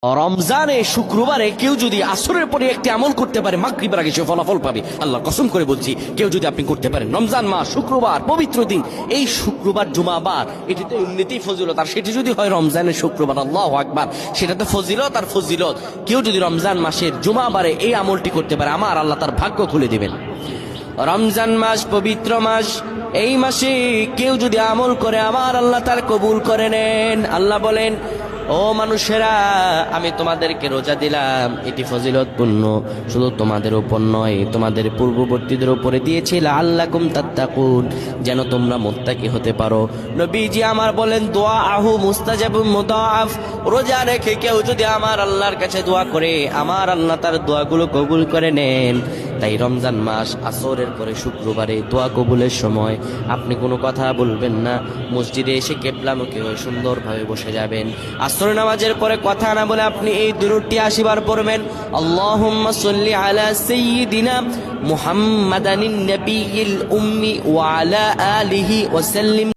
রমজানে শুক্রবারে কেউ যদি আসরের পরে একটি আমল করতে পারে মাগরিবের আগে সে ফলাফল পাবে। আল্লাহ কসম করে বলছি, কেউ যদি আপনি করতে পারেন রমজান মাস শুক্রবার পবিত্র দিন, এই শুক্রবার জুমাবার এটি তো এমনিতেই ফজিলত, আর সেটি যদি হয় রমজানের শুক্রবার, আল্লাহু আকবার, সেটা তো ফজিলত আর ফজিলত। কেউ যদি রমজান মাসের জুমাবারে এই আমলটি করতে পারে, আমার আল্লাহ তার ভাগ্য খুলে দিবেন। রমজান মাস পবিত্র মাস, এই মাসে কেউ যদি আমল করে আমার আল্লাহ তার কবুল করে নেন। আল্লাহ বলেন, ও মানুষেরা, আমি তোমাদেরকে রোজা দিলাম, এটি ফজিলতপূর্ণ, শুধু তোমাদের উপর নয় তোমাদের পূর্ববর্তীদের উপরে দিয়েছি লাআল্লাকুম তাত্তাকুন, যেন তোমরা মুত্তাকি হতে পারো। নবীজি আমার বলেন, দোয়া আহু মুস্তাজাবুম মুদাআফ, রোজা রেখে কেউ যদি আমার আল্লাহর কাছে দোয়া করে, আমার আল্লাহ তার দোয়াগুলো কবুল করে নেন। তাই রমজান মাস আসরের পরে শুক্রবারে দোয়া কবুলের সময় আপনি কোনো কথা বলবেন না, মসজিদে এসে কেবলামুখী হয়ে সুন্দরভাবে বসে যাবেন। আসর নামাজের পরে কথা না বলে আপনি এই দুরূদটি 80 বার পড়বেন, আল্লাহুম্মা সাল্লি আলা সাইয়্যিদিনা মুহাম্মাদানিন নাবিয়্যিল উম্মি ওয়া আলা আলিহি ওয়া সাল্লিম।